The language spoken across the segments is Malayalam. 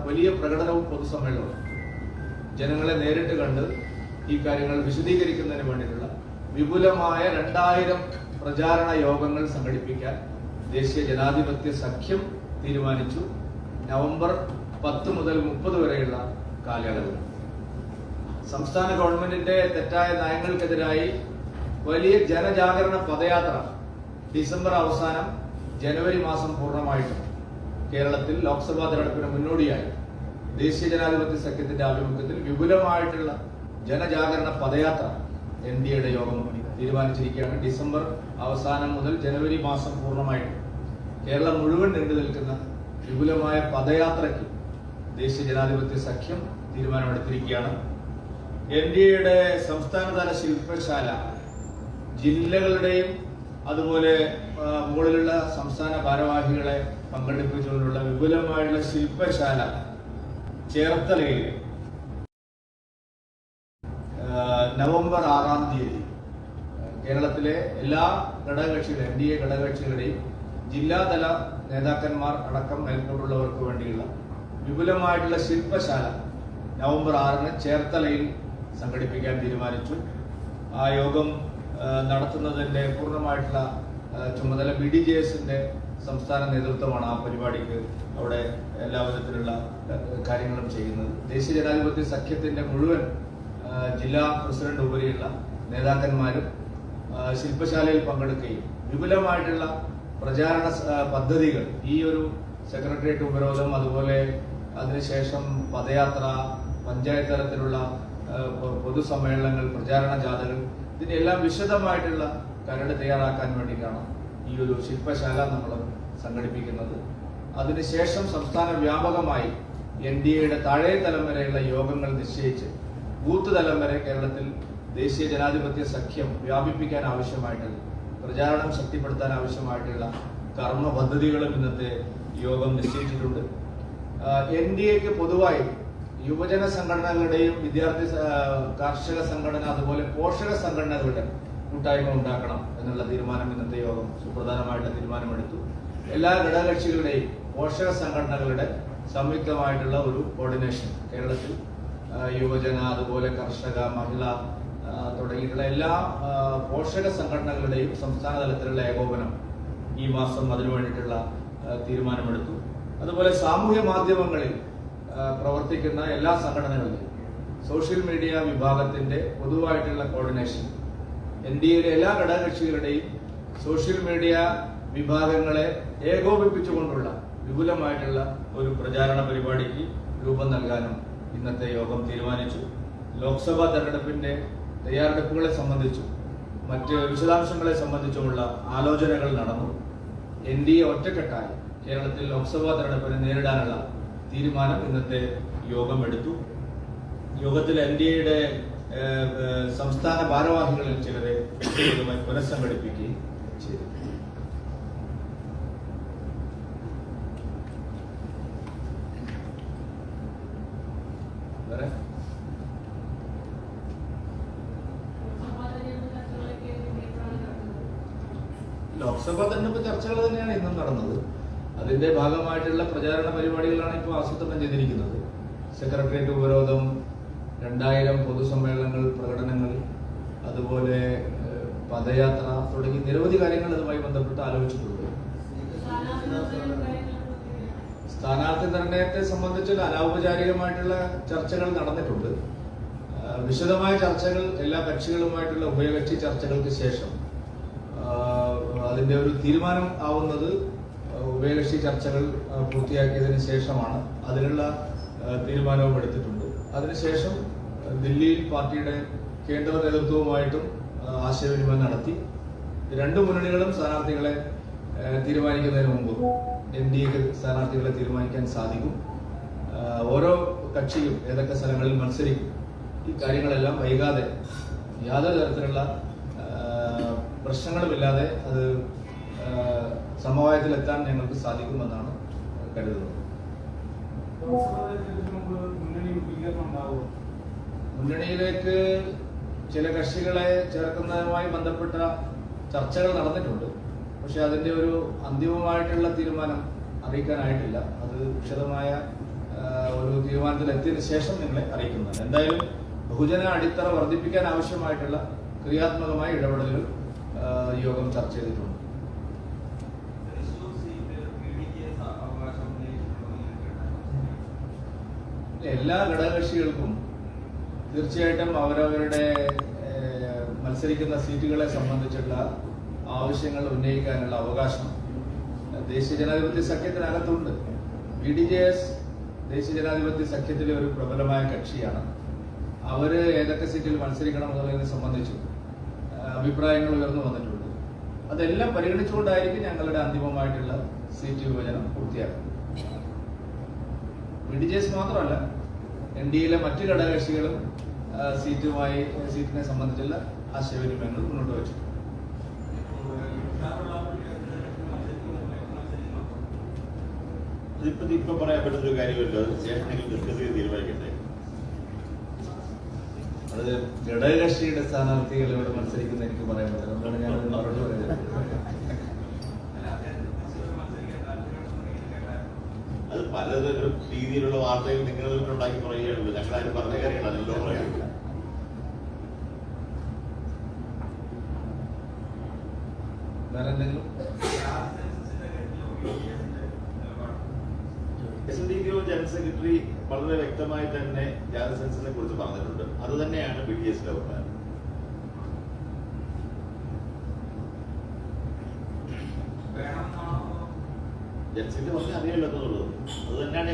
വലിയ പ്രകടനവും പൊതുസമ്മേളനവും ജനങ്ങളെ നേരിട്ട് കണ്ട് ഈ കാര്യങ്ങൾ വിശദീകരിക്കുന്നതിന് വേണ്ടിയിട്ടുള്ള വിപുലമായ 2000 പ്രചാരണ യോഗങ്ങൾ സംഘടിപ്പിക്കാൻ ദേശീയ ജനാധിപത്യ സഖ്യം തീരുമാനിച്ചു. നവംബർ 10 മുതൽ 30 വരെയുള്ള കാലയളവിൽ സംസ്ഥാന ഗവൺമെന്റിന്റെ തെറ്റായ നയങ്ങൾക്കെതിരായി വലിയ ജനജാഗരണ പദയാത്ര ഡിസംബർ അവസാനം ജനുവരി മാസം പൂർണ്ണമായിട്ടും കേരളത്തിൽ ലോക്സഭാ തെരഞ്ഞെടുപ്പിന് മുന്നോടിയായി ദേശീയ ജനാധിപത്യ സഖ്യത്തിന്റെ ആഭിമുഖ്യത്തിൽ വിപുലമായിട്ടുള്ള ജനജാഗരണ പദയാത്ര NDAയുടെ യോഗം തീരുമാനിച്ചിരിക്കുകയാണ്. ഡിസംബർ അവസാനം മുതൽ ജനുവരി മാസം പൂർണ്ണമായിട്ടും കേരളം മുഴുവൻ നീണ്ടു നിൽക്കുന്ന വിപുലമായ പദയാത്രയ്ക്ക് ദേശീയ ജനാധിപത്യ സഖ്യം തീരുമാനമെടുത്തിരിക്കുകയാണ്. NDAയുടെ സംസ്ഥാനതല ശില്പശാല ജില്ലകളുടെയും അതുപോലെ മുകളിലുള്ള സംസ്ഥാന ഭാരവാഹികളെ പങ്കെടുപ്പിച്ചുകൊണ്ടുള്ള വിപുലമായുള്ള ശില്പശാല ചേർത്തലയിൽ നവംബർ 6-ാം തീയതി കേരളത്തിലെ എല്ലാ ഘടകകക്ഷികളെയും NDA ഘടകകക്ഷികളുടെയും ജില്ലാതല നേതാക്കന്മാർ അടക്കം മേൽക്കൊണ്ടുള്ളവർക്ക് വേണ്ടിയുള്ള വിപുലമായിട്ടുള്ള ശില്പശാല നവംബർ 6-ന് ചേർത്തലയിൽ സംഘടിപ്പിക്കാൻ തീരുമാനിച്ചു. ആ യോഗം നടത്തുന്നതിന്റെ പൂർണ്ണമായിട്ടുള്ള ചുമതല BDJSന്റെ സംസ്ഥാന നേതൃത്വമാണ്. ആ പരിപാടിക്ക് അവിടെ എല്ലാ വിധത്തിലുള്ള കാര്യങ്ങളും ചെയ്യുന്നത്. ദേശീയ ജനാധിപത്യ സഖ്യത്തിന്റെ മുഴുവൻ ജില്ലാ പ്രസിഡന്റ് ഉപരിയുള്ള നേതാക്കന്മാരും ശില്പശാലയിൽ പങ്കെടുക്കുകയും വിപുലമായിട്ടുള്ള പ്രചാരണ പദ്ധതികൾ ഈ ഒരു സെക്രട്ടേറിയറ്റ് ഉപരോധം, അതുപോലെ അതിനുശേഷം പദയാത്ര, പഞ്ചായത്ത് തലത്തിലുള്ള പൊതുസമ്മേളനങ്ങൾ, പ്രചാരണ ജാഥകൾ, ഇതിനെല്ലാം വിശദമായിട്ടുള്ള കരട് തയ്യാറാക്കാൻ വേണ്ടിയിട്ടാണ് ഈ ഒരു ശില്പശാല നമ്മൾ സംഘടിപ്പിക്കുന്നത്. അതിനുശേഷം സംസ്ഥാന വ്യാപകമായി NDAയുടെ താഴെ തലം വരെയുള്ള യോഗങ്ങൾ നിശ്ചയിച്ച് ബൂത്ത് തലം വരെ കേരളത്തിൽ ദേശീയ ജനാധിപത്യ സഖ്യം വ്യാപിപ്പിക്കാൻ ആവശ്യമായിട്ടുള്ള, പ്രചാരണം ശക്തിപ്പെടുത്താൻ ആവശ്യമായിട്ടുള്ള കർമ്മ പദ്ധതികളും ഇന്നത്തെ യോഗം നിശ്ചയിച്ചിട്ടുണ്ട്. NDAക്ക് പൊതുവായി യുവജന സംഘടനകളുടെയും വിദ്യാർത്ഥി കാർഷിക സംഘടന, അതുപോലെ പോഷക സംഘടനകളുടെ കൂട്ടായ്മ ഉണ്ടാക്കണം എന്നുള്ള തീരുമാനം ഇന്നത്തെ യോഗം സുപ്രധാനമായിട്ട് തീരുമാനമെടുത്തു. എല്ലാ ഘടകകക്ഷികളുടെയും പോഷക സംഘടനകളുടെ സംയുക്തമായിട്ടുള്ള ഒരു കോർഡിനേഷൻ കേരളത്തിൽ യുവജന, അതുപോലെ കർഷക, മഹിള തുടങ്ങിയിട്ടുള്ള എല്ലാ പോഷക സംഘടനകളുടെയും സംസ്ഥാന തലത്തിലുള്ള ഏകോപനം ഈ മാസം അതിനു വേണ്ടിയിട്ടുള്ള തീരുമാനമെടുത്തു. അതുപോലെ സാമൂഹ്യ മാധ്യമങ്ങളിൽ പ്രവർത്തിക്കുന്ന എല്ലാ സംഘടനകളുടെയും സോഷ്യൽ മീഡിയ വിഭാഗത്തിന്റെ പൊതുവായിട്ടുള്ള കോർഡിനേഷൻ, NDAയുടെ എല്ലാ ഘടകകക്ഷികളുടെയും സോഷ്യൽ മീഡിയ വിഭാഗങ്ങളെ ഏകോപിപ്പിച്ചുകൊണ്ടുള്ള വിപുലമായിട്ടുള്ള ഒരു പ്രചാരണ പരിപാടിക്ക് രൂപം നൽകാനും ഇന്നത്തെ യോഗം തീരുമാനിച്ചു. ലോക്സഭാ തെരഞ്ഞെടുപ്പിന്റെ തയ്യാറെടുപ്പുകളെ സംബന്ധിച്ചും മറ്റ് വിശദാംശങ്ങളെ സംബന്ധിച്ചുമുള്ള ആലോചനകൾ നടന്നു. NDA ഒറ്റക്കെട്ടായി കേരളത്തിൽ ലോക്സഭാ തെരഞ്ഞെടുപ്പിനെ നേരിടാനുള്ള തീരുമാനം ഇന്നത്തെ യോഗം എടുത്തു. യോഗത്തിൽ NDAയുടെ സംസ്ഥാന ഭാരവാഹികളിൽ ചിലരെ പുനഃസംഘടിപ്പിക്കുകയും ചെയ്തു. ലോക്സഭാ തെരഞ്ഞെടുപ്പ് ചർച്ചകൾ തന്നെയാണ് ഇന്നും നടന്നത്. അതിന്റെ ഭാഗമായിട്ടുള്ള പ്രചാരണ പരിപാടികളാണ് ഇപ്പോൾ ആസൂത്രണം ചെയ്തിരിക്കുന്നത്. സെക്രട്ടേറിയറ്റ് ഉപരോധം, 2000 പൊതുസമ്മേളനങ്ങൾ, പ്രകടനങ്ങൾ, അതുപോലെ പദയാത്ര തുടങ്ങി നിരവധി കാര്യങ്ങൾ അതുമായി ബന്ധപ്പെട്ട് ആലോചിച്ചിട്ടുണ്ട്. സ്ഥാനാർത്ഥി നിർണയത്തെ സംബന്ധിച്ച് അനൗപചാരികമായിട്ടുള്ള ചർച്ചകൾ നടന്നിട്ടുണ്ട്. വിശദമായ ചർച്ചകൾ എല്ലാ കക്ഷികളുമായിട്ടുള്ള ഉഭയകക്ഷി ചർച്ചകൾക്ക് ശേഷം അതിന്റെ ഒരു തീരുമാനം ആവുന്നത് ഉഭയകക്ഷി ചർച്ചകൾ പൂർത്തിയാക്കിയതിനു ശേഷമാണ്. അതിനുള്ള തീരുമാനവും എടുത്തിട്ടുണ്ട്. അതിനുശേഷം ദില്ലിയിൽ പാർട്ടിയുടെ കേന്ദ്ര നേതൃത്വവുമായിട്ടും ആശയവിനിമയം നടത്തി. രണ്ടു മുന്നണികളും സ്ഥാനാർത്ഥികളെ തീരുമാനിക്കുന്നതിന് മുമ്പ് NDAക്ക് സ്ഥാനാർത്ഥികളെ തീരുമാനിക്കാൻ സാധിക്കും. ഓരോ കക്ഷിയും ഏതൊക്കെ സ്ഥലങ്ങളിൽ മത്സരിക്കും, ഈ കാര്യങ്ങളെല്ലാം വൈകാതെ യാതൊരു തരത്തിലുള്ള പ്രശ്നങ്ങളുമില്ലാതെ അത് സമവായത്തിലെത്താൻ ഞങ്ങൾക്ക് സാധിക്കുമെന്നാണ് കരുതുന്നത്. മുന്നണിയിലേക്ക് ചില കക്ഷികളെ ചേർക്കുന്നതുമായി ബന്ധപ്പെട്ട ചർച്ചകൾ നടന്നിട്ടുണ്ട്. പക്ഷെ അതിന്റെ ഒരു അന്തിമമായിട്ടുള്ള തീരുമാനം അറിയിക്കാനായിട്ടില്ല. അത് വിശദമായ തീരുമാനത്തിലെത്തിയതിനു ശേഷം നിങ്ങളെ അറിയിക്കുന്നതാണ്. എന്തായാലും ബഹുജന അടിത്തറ വർദ്ധിപ്പിക്കാൻ ആവശ്യമായിട്ടുള്ള ക്രിയാത്മകമായ ഇടപെടലുകൾ യോഗം ചർച്ച ചെയ്തിട്ടുണ്ട്. എല്ലാ ഘടകകക്ഷികൾക്കും തീർച്ചയായിട്ടും അവരവരുടെ മത്സരിക്കുന്ന സീറ്റുകളെ സംബന്ധിച്ചുള്ള ആവശ്യങ്ങൾ ഉന്നയിക്കാനുള്ള അവകാശം ദേശീയ ജനാധിപത്യ സഖ്യത്തിനകത്തുണ്ട്. BDJS ദേശീയ ജനാധിപത്യ സഖ്യത്തിലെ ഒരു പ്രബലമായ കക്ഷിയാണ്. അവര് ഏതൊക്കെ സീറ്റിൽ മത്സരിക്കണം എന്നുള്ളതിനെ സംബന്ധിച്ചും അഭിപ്രായങ്ങൾ ഉയർന്നു വന്നിട്ടുണ്ട്. അതെല്ലാം പരിഗണിച്ചുകൊണ്ടായിരിക്കും ഞങ്ങളുടെ അന്തിമമായിട്ടുള്ള സീറ്റ് വിഭജനം പൂർത്തിയാക്കുന്നത്. BDJS മാത്രമല്ല, NDAയിലെ മറ്റ് ഘടകകക്ഷികളും സീറ്റിനെ സംബന്ധിച്ചുള്ള ആശയവിനിമയങ്ങൾ മുന്നോട്ട് വെച്ചു. ഇപ്പൊ പറയാൻ പറ്റുന്ന ഒരു കാര്യമല്ലോ, സ്റ്റേഷനിൽ ഡിസ്കസ് ചെയ്ത് തീരുമാനിക്കട്ടെ. അത് ഘടകകക്ഷിയുടെ സ്ഥാനാർത്ഥികൾ ഇവിടെ മത്സരിക്കുന്ന എനിക്ക് പറയാൻ പറ്റില്ല. അതുകൊണ്ടാണ് ഞാൻ മറുപടി പറയുന്നത്. അത് പലതരം രീതിയിലുള്ള വാർത്തകൾ നിങ്ങൾ ഉണ്ടാക്കി പറയുകയുള്ളൂ. ഞങ്ങൾ അതിന് പറഞ്ഞ കാര്യങ്ങളല്ലോ പറയുന്നത്. വേറെ എന്തെങ്കിലും SNDPO ജനറൽ സെക്രട്ടറി വളരെ വ്യക്തമായി തന്നെ ജാതി സെൻസസിനെ കുറിച്ച് പറഞ്ഞിട്ടുണ്ട്. അത് തന്നെയാണ് BDJസിന്റെ അഭിപ്രായം.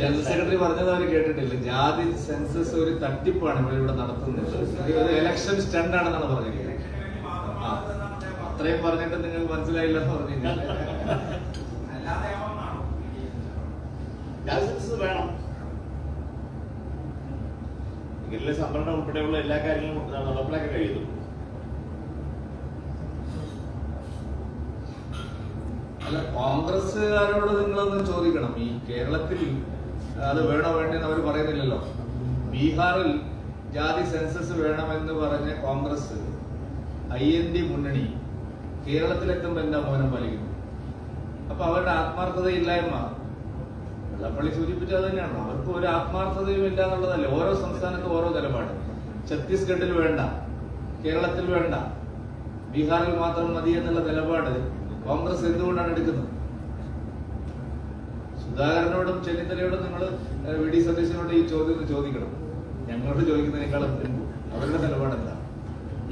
ജനറൽ സെക്രട്ടറി പറഞ്ഞത് അവർ കേട്ടിട്ടില്ല. ജാതി സെൻസസ് ഒരു തട്ടിപ്പാണ് ഇവിടെ നടത്തുന്നത്. ഒരു ഇലക്ഷൻ സ്റ്റണ്ട് ആണെന്നാണ് പറഞ്ഞിരിക്കുന്നത്. അത്രയും പറഞ്ഞിട്ട് നിങ്ങൾക്ക് മനസ്സിലായില്ലെന്ന് പറഞ്ഞു. ജാതി സെൻസസ് വേണം. എങ്കിലേ സംവരണം ഉൾപ്പെടെയുള്ള എല്ലാ കാര്യങ്ങളും നടപ്പിലാക്കാൻ കഴിയുന്നു. അല്ല, കോൺഗ്രസ്സുകാരോട് നിങ്ങളൊന്ന് ചോദിക്കണം. ഈ കേരളത്തിൽ അത് വേണോ വേണ്ടെന്ന് അവർ പറയുന്നില്ലല്ലോ. ബീഹാറിൽ ജാതി സെൻസസ് വേണമെന്ന് പറഞ്ഞ കോൺഗ്രസ് IND മുന്നണി കേരളത്തിലെത്തുമ്പോൾ എന്താ മൗനം പാലിക്കുന്നു? അപ്പൊ അവരുടെ ആത്മാർത്ഥതയില്ലായ്മ വെള്ളപ്പള്ളി സൂചിപ്പിച്ചത് തന്നെയാണ്. അവർക്ക് ഒരു ആത്മാർത്ഥതയും ഇല്ല എന്നുള്ളതല്ല. ഓരോ സംസ്ഥാനത്തും ഓരോ നിലപാട്. ഛത്തീസ്ഗഡിൽ വേണ്ട, കേരളത്തിൽ വേണ്ട, ബീഹാറിൽ മാത്രം മതി എന്നുള്ള നിലപാട് കോൺഗ്രസ് എന്തുകൊണ്ടാണ് എടുക്കുന്നത്? സുധാകരനോടും ചെന്നിത്തലയോടും നിങ്ങൾ VD സതീശനോട് ഈ ചോദ്യം ചോദിക്കണം. ഞങ്ങളോട് ചോദിക്കുന്നതിനേക്കാളും അവരുടെ നിലപാട് എന്താ?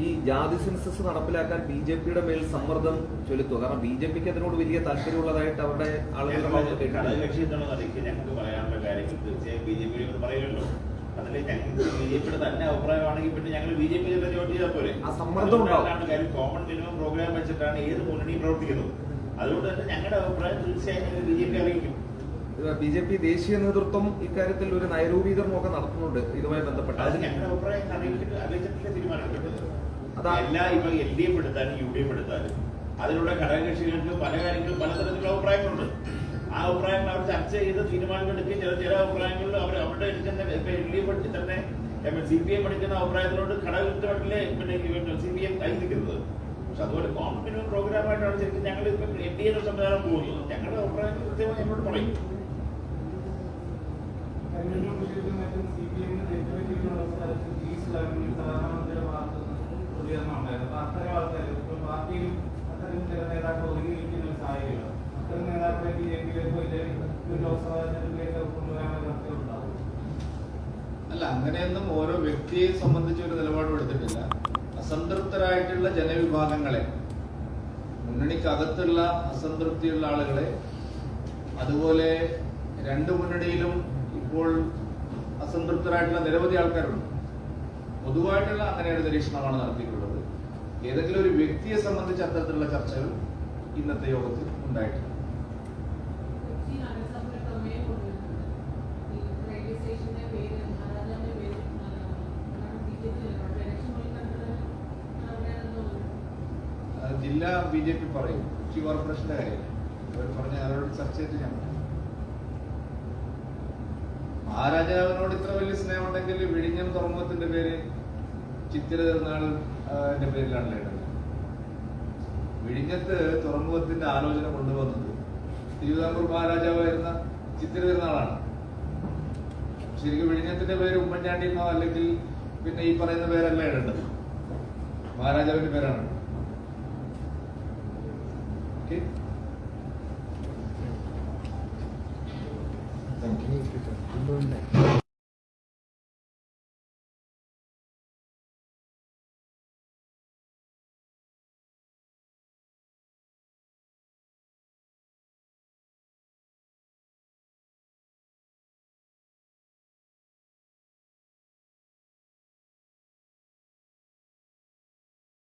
ഈ ജാതി സെൻസസ് നടപ്പിലാക്കാൻ BJPയുടെ മേൽ സമ്മർദ്ദം ചെലുത്തുക. കാരണം BJPക്ക് അതിനോട് വലിയ താല്പര്യമുള്ളതായിട്ട് അവരുടെ ഘടകകക്ഷി എന്നുള്ള നിലയ്ക്ക് ഞങ്ങൾക്ക് പറയാനുള്ള കാര്യങ്ങൾ തീർച്ചയായും BJP പറയല്ലോ. അതിൽ ഞങ്ങൾക്ക് BJPയുടെ തന്നെ അഭിപ്രായമാണെങ്കിൽ പിന്നെ ഞങ്ങൾ BJP ജോയിൻ ചെയ്താൽ പോലെ ആ സമ്മർദ്ദം കാര്യം കോമൺ മിനിമം പ്രോഗ്രാം വെച്ചിട്ടാണ് ഏത് മുന്നണിയും പ്രവർത്തിക്കുന്നത്. അതുകൊണ്ട് തന്നെ ഞങ്ങളുടെ അഭിപ്രായം തീർച്ചയായും BJP അറിയിക്കും. BJP ദേശീയ നേതൃത്വം ഇക്കാര്യത്തിൽ ഒരു നയരൂപീകരണമൊക്കെ നടത്തുന്നുണ്ട് ഇതുമായി ബന്ധപ്പെട്ട്. അത് ഞങ്ങളുടെ അഭിപ്രായം അറിയിച്ചിട്ടുള്ള തീരുമാനമെടുക്കുന്നത്. എല്ലാ ഇപ്പൊ LDF എടുത്താലും UDF എടുത്താലും അതിലുള്ള ഘടകകക്ഷികൾക്ക് പല കാര്യങ്ങളും പലതരത്തിലുള്ള അഭിപ്രായങ്ങളുണ്ട്. ആ അഭിപ്രായങ്ങൾ അവർ ചർച്ച ചെയ്ത് തീരുമാനമെടുക്കുകയും ചില അഭിപ്രായങ്ങളിൽ അവരുടെ എടുക്കുന്ന LDF തന്നെ CPM എടുക്കുന്ന അഭിപ്രായത്തിനോട് ഘടകകക്ഷിലെ CPM കൈനിൽക്കുന്നത്. പക്ഷെ അതുപോലെ കോമൺ മിനിമം പ്രോഗ്രാമായിട്ടാണ് ശരിക്കും ഞങ്ങൾ ഇപ്പൊ NDA സംവിധാനം പോകുന്നത്. ഞങ്ങളുടെ അഭിപ്രായങ്ങൾ കൃത്യമായി ഞങ്ങളോട് പറയും. അല്ല, അങ്ങനെയൊന്നും ഓരോ വ്യക്തിയെ സംബന്ധിച്ച് ഒരു നിലപാടും എടുത്തിട്ടില്ല. അസംതൃപ്തരായിട്ടുള്ള ജനവിഭാഗങ്ങളെ, മുന്നണിക്കകത്തുള്ള അസംതൃപ്തിയുള്ള ആളുകളെ, അതുപോലെ രണ്ട് മുന്നണിയിലും ഇപ്പോൾ അസംതൃപ്തരായിട്ടുള്ള നിരവധി ആൾക്കാരുണ്ട്. പൊതുവായിട്ടുള്ള അങ്ങനെ ഒരു നിരീക്ഷണമാണ് നടത്തിയിട്ടുള്ളത്. ഏതെങ്കിലും ഒരു വ്യക്തിയെ സംബന്ധിച്ച് അത്തരത്തിലുള്ള ചർച്ചകൾ ഇന്നത്തെ യോഗത്തിൽ ഉണ്ടായിട്ടില്ല. ജില്ലാ BJP പറയും. കൊച്ചി കോർപ്പറേഷന്റെ കാര്യം അവർ പറഞ്ഞ അവരോട് ചർച്ച ചെയ്തിട്ട് ഞാൻ മഹാരാജാവിനോട് ഇത്ര വലിയ സ്നേഹമുണ്ടെങ്കിൽ വിഴിഞ്ഞം തുറമുഖത്തിന്റെ പേര് ചിത്തിര തിരുനാളിന്റെ പേരിലാണല്ലോ ഇടുന്നത്. വിഴിഞ്ഞത്ത് തുറമുഖത്തിന്റെ ആലോചന കൊണ്ടുവന്നത് തിരുവിതാംകൂർ മഹാരാജാവായിരുന്ന ചിത്തിര തിരുനാളാണ്. ശരിക്കും വിഴിഞ്ഞത്തിന്റെ പേര് ഉമ്മൻചാണ്ടിന്നോ അല്ലെങ്കിൽ പിന്നെ ഈ പറയുന്ന പേരല്ല ഇടേണ്ടത്, മഹാരാജാവിന്റെ പേരാണ്. Okay, thank you.